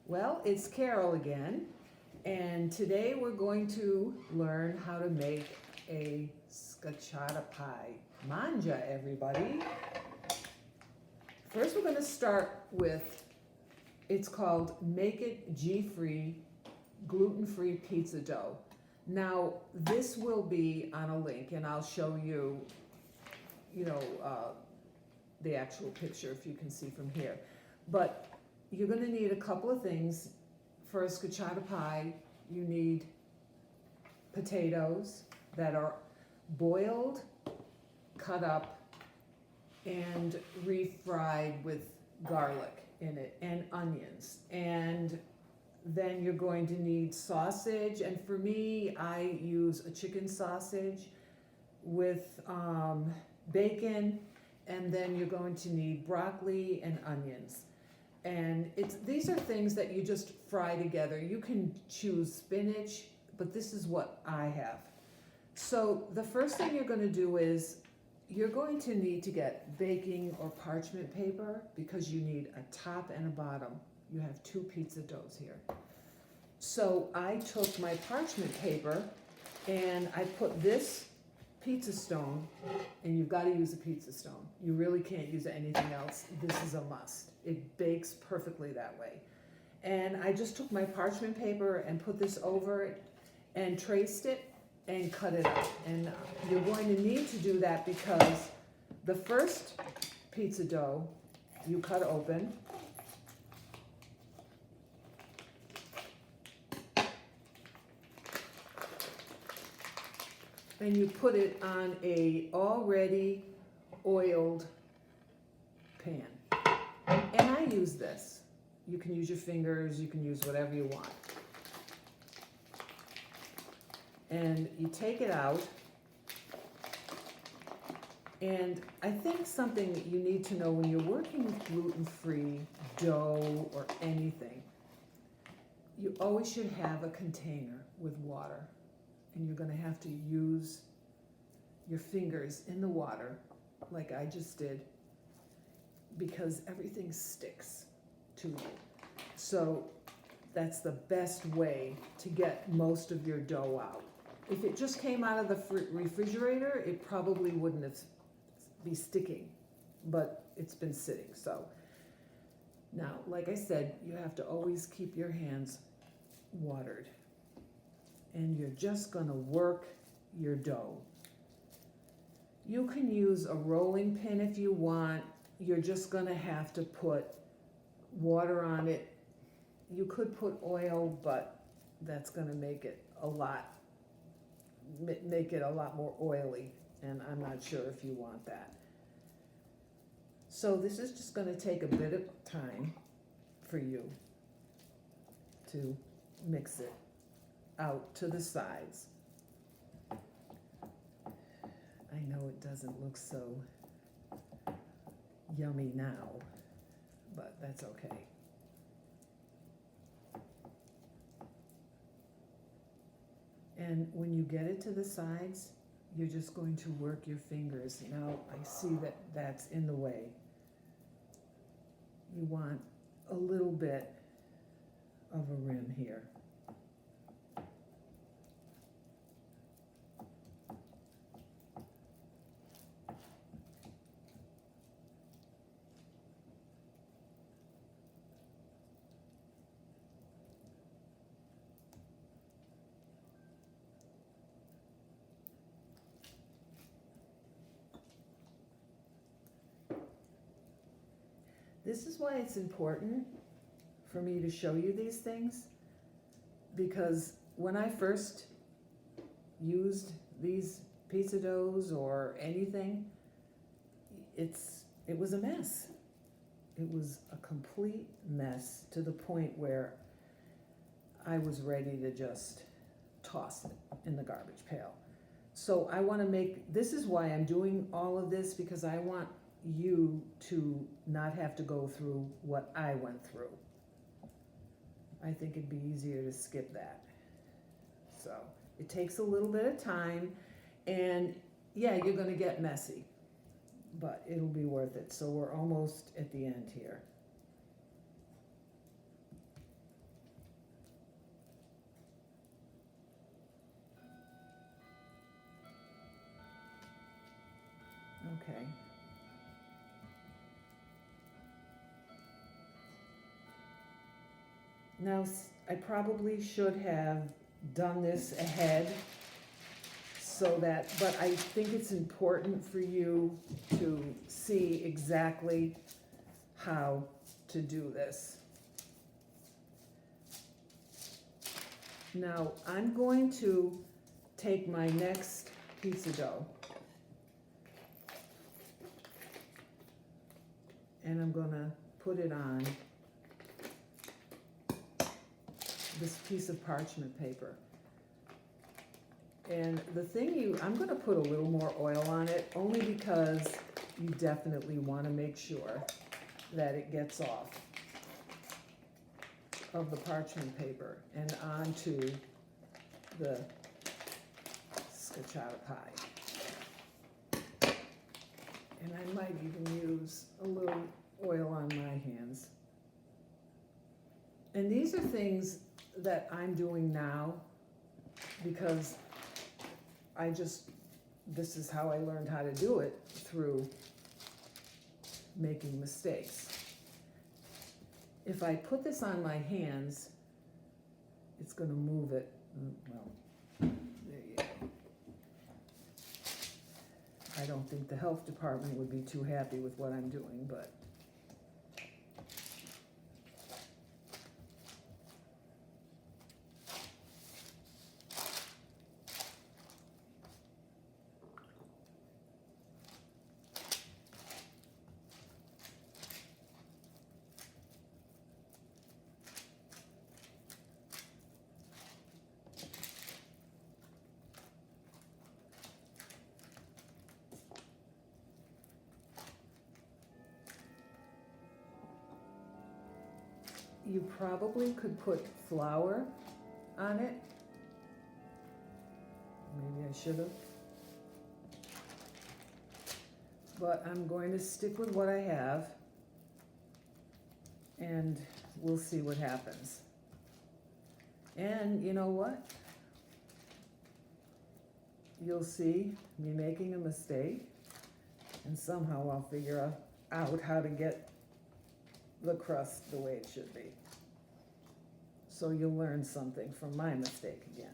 Well, it's Carol again, and today we're going to learn how to make a schiacciata pie. Mangia, everybody. First, we're going to start with, it's called Make It G-Free, gluten-free pizza dough. Now, this will be on a link, and I'll show you, the actual picture if you can see from here. But you're going to need a couple of things. For a schiacciata pie, you need potatoes that are boiled, cut up, and refried with garlic in it and onions. And then you're going to need sausage, and for me, I use a chicken sausage with bacon, and then you're going to need broccoli and onions. And these are things that you just fry together. You can choose spinach, but this is what I have. So the first thing you're going to do is you're going to need to get baking or parchment paper because you need a top and a bottom. You have two pizza doughs here. So I took my parchment paper and I put this pizza stone, and you've got to use a pizza stone. You really can't use anything else. This is a must. It bakes perfectly that way. And I just took my parchment paper and put this over it and traced it and cut it up. And you're going to need to do that because the first pizza dough you cut open, and you put it on a already oiled pan. And I use this. You can use your fingers, you can use whatever you want. And you take it out. And I think something that you need to know when you're working with gluten-free dough or anything, you always should have a container with water. And you're going to have to use your fingers in the water like I just did because everything sticks to you. So that's the best way to get most of your dough out. If it just came out of the refrigerator, it probably wouldn't be sticking, but it's been sitting. So now, like I said, you have to always keep your hands watered. And you're just going to work your dough. You can use a rolling pin if you want. You're just going to have to put water on it. You could put oil, but that's going to make it a lot more oily, and I'm not sure if you want that. So this is just going to take a bit of time for you to mix it out to the sides. I know it doesn't look so yummy now, but that's okay. And when you get it to the sides, you're just going to work your fingers. Now I see that that's in the way. You want a little bit of a rim here. This is why it's important for me to show you these things, because when I first used these pizza doughs or anything, it was a mess. It was a complete mess to the point where I was ready to just toss it in the garbage pail. So I want to this is why I'm doing all of this, because I want you to not have to go through what I went through. I think it'd be easier to skip that. So it takes a little bit of time, and yeah, you're going to get messy, but it'll be worth it. So we're almost at the end here. Okay. Now, I probably should have done this ahead so that, but I think it's important for you to see exactly how to do this. Now, I'm going to take my next pizza dough and I'm gonna put it on this piece of parchment paper. And the thing I'm gonna put a little more oil on it only because you definitely wanna make sure that it gets off of the parchment paper and onto the Schiacciata pie. And I might even use a little oil on my hands. And these are things that I'm doing now because this is how I learned how to do it, through making mistakes. If I put this on my hands, it's going to move it. Well, there you go. I don't think the health department would be too happy with what I'm doing, but you probably could put flour on it. Maybe I should have. But I'm going to stick with what I have and we'll see what happens. And you know what? You'll see me making a mistake and somehow I'll figure out how to get the crust the way it should be. So you'll learn something from my mistake again.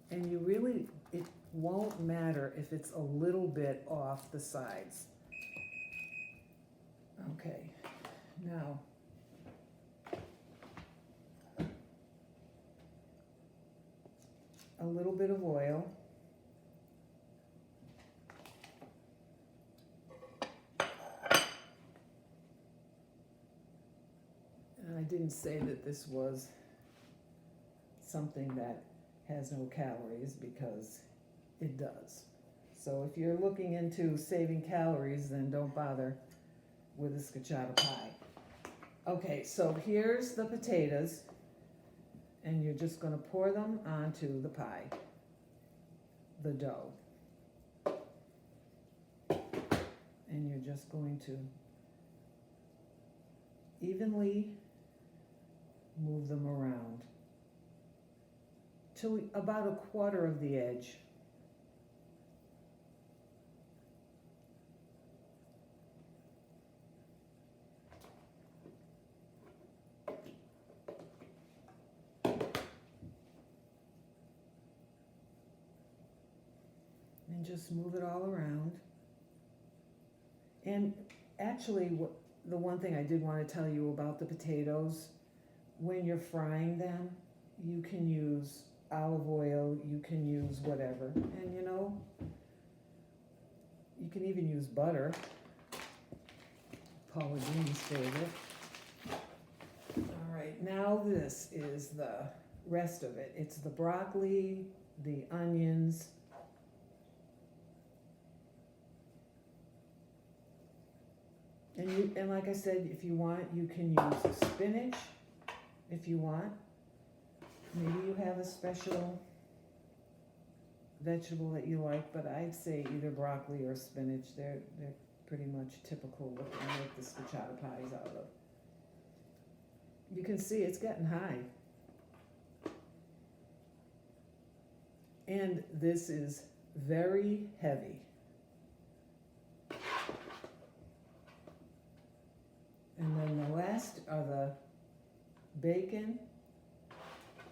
And you really, it won't matter if it's a little bit off the sides. Okay, now, a little bit of oil. And I didn't say that this was something that has no calories because it does. So if you're looking into saving calories, then don't bother with a Schiacciata pie. Okay, so here's the potatoes, and you're just going to pour them onto the pie, the dough. And you're just going to evenly move them around till about a quarter of the edge. And just move it all around. And actually, the one thing I did want to tell you about the potatoes, when you're frying them, you can use olive oil, you can use whatever, and you know, you can even use butter, Paula Dean's favorite. All right, now this is the rest of it. It's the broccoli, the onions, and like I said, if you want, you can use spinach if you want. Maybe you have a special vegetable that you like, but I'd say either broccoli or spinach. They're pretty much typical what I make the Schiacciata pies out of. You can see it's getting high. And this is very heavy. And then the last are the bacon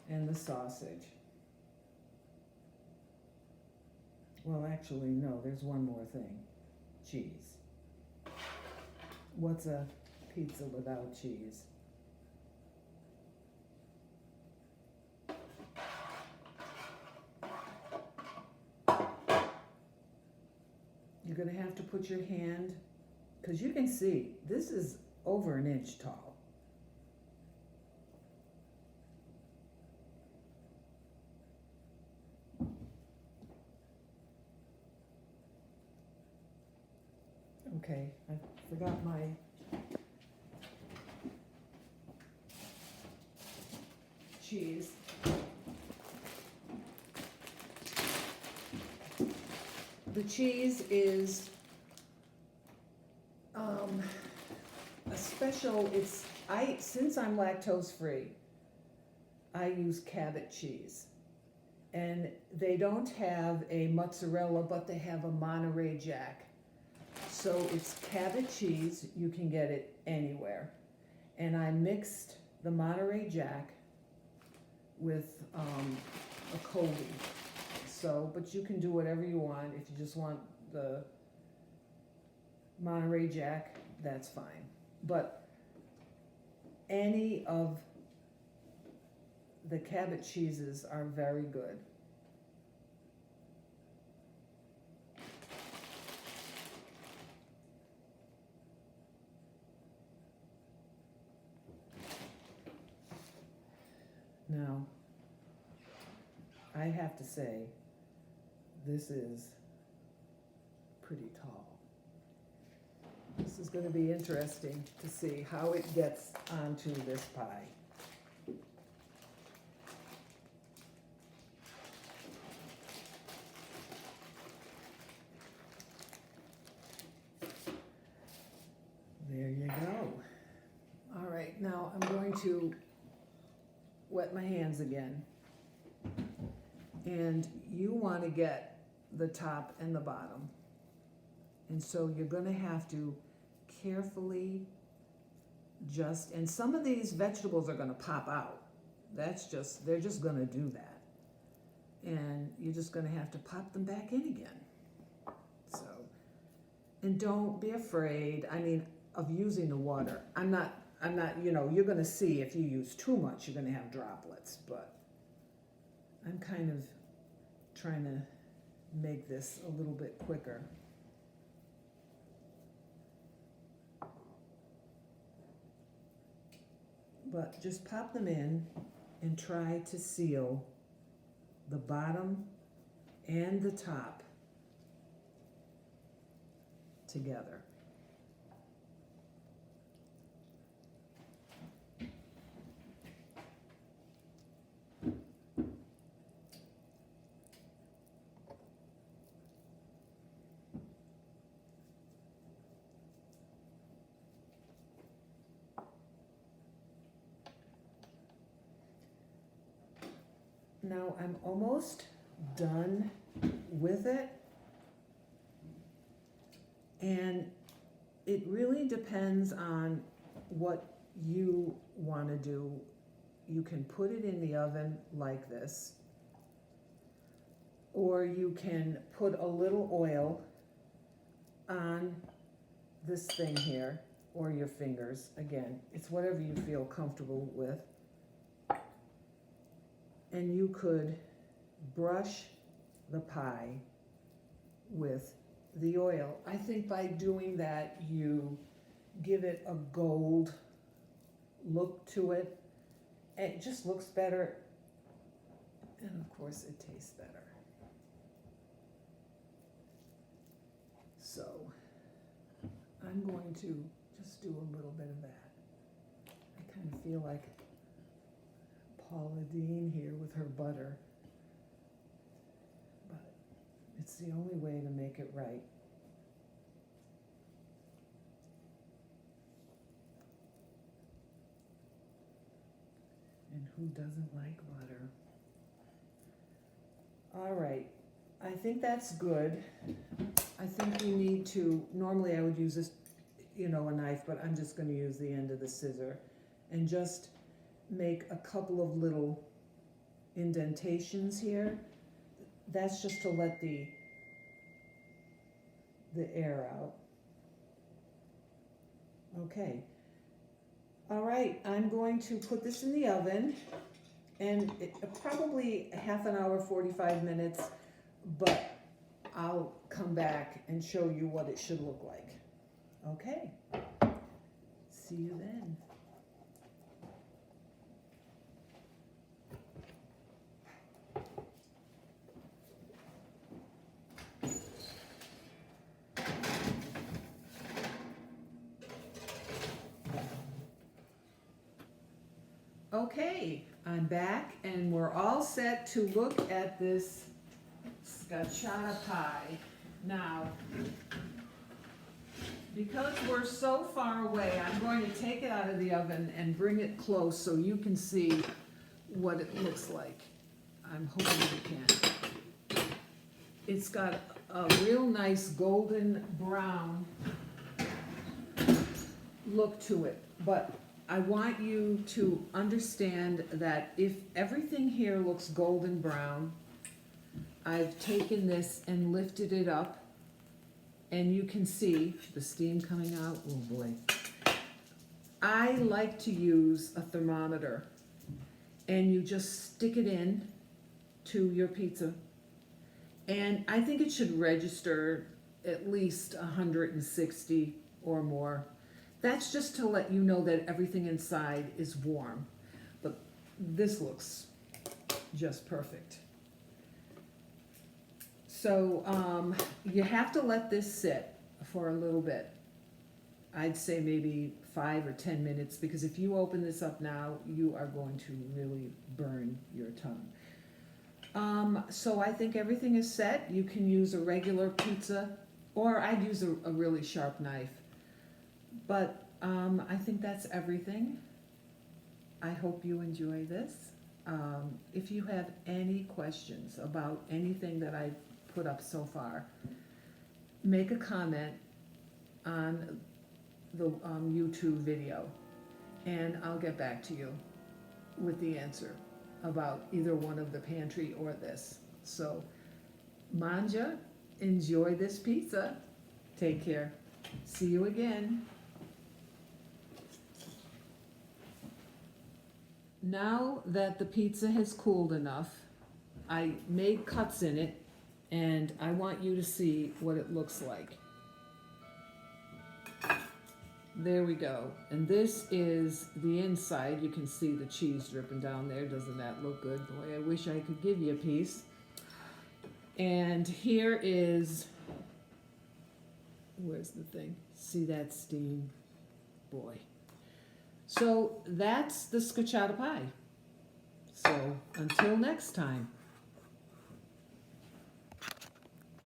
and the sausage. Well, actually, no, there's one more thing. Cheese. What's a pizza without cheese? You're going to have to put your hand, because you can see, this is over an inch tall. Okay, I forgot my cheese. The cheese is a special, since I'm lactose free, I use Cabot cheese. And they don't have a mozzarella, but they have a Monterey Jack. So it's Cabot cheese, you can get it anywhere. And I mixed the Monterey Jack with a Cody. So, but you can do whatever you want. If you just want the Monterey Jack, that's fine. But any of the Cabot cheeses are very good. Now, I have to say, this is pretty tall. This is going to be interesting to see how it gets onto this pie. There you go. All right, now I'm going to wet my hands again. And you want to get the top and the bottom. And so you're going to have to carefully and some of these vegetables are going to pop out. They're just going to do that. And you're just going to have to pop them back in again. So, and don't be afraid, of using the water. I'm not, you're going to see if you use too much, you're going to have droplets, but I'm kind of trying to make this a little bit quicker. But just pop them in and try to seal the bottom and the top together. Now I'm almost done with it, and it really depends on what you want to do. You can put it in the oven like this, or you can put a little oil on this thing here, or your fingers. Again, it's whatever you feel comfortable with. And you could brush the pie with the oil. I think by doing that, you give it a gold look to it. It just looks better, and of course it tastes better. So I'm going to just do a little bit of that. I kind of feel like Paula Deen here with her butter, but it's the only way to make it right. And who doesn't like butter? All right, I think that's good. I think we need to, normally I would use this, a knife, but I'm just gonna use the end of the scissor and just make a couple of little indentations here. That's just to let the air out. Okay. All right, I'm going to put this in the oven, and probably half an hour, 45 minutes, but I'll come back and show you what it should look like. Okay, see you then. Okay, I'm back and we're all set to look at this Schiacciata pie. Now, because we're so far away, I'm going to take it out of the oven and bring it close so you can see what it looks like. I'm hoping you can. It's got a real nice golden brown look to it, but I want you to understand that if everything here looks golden brown, I've taken this and lifted it up, and you can see the steam coming out. Oh boy. I like to use a thermometer, and you just stick it in to your pizza, and I think it should register at least 160 or more. That's just to let you know that everything inside is warm. But this looks just perfect. So you have to let this sit for a little bit. I'd say maybe 5 or 10 minutes, because if you open this up now, you are going to really burn your tongue. So I think everything is set. You can use a regular pizza, or I'd use a really sharp knife. But I think that's everything. I hope you enjoy this. If you have any questions about anything that I've put up so far, make a comment on the YouTube video, and I'll get back to you with the answer about either one of the pantry or this. So, manja, enjoy this pizza. Take care. See you again. Now that the pizza has cooled enough, I made cuts in it, and I want you to see what it looks like. There we go. And this is the inside. You can see the cheese dripping down there. Doesn't that look good? Boy, I wish I could give you a piece. And here is, where's the thing? See that steam? Boy. So that's the Schiacciata pie. So until next time.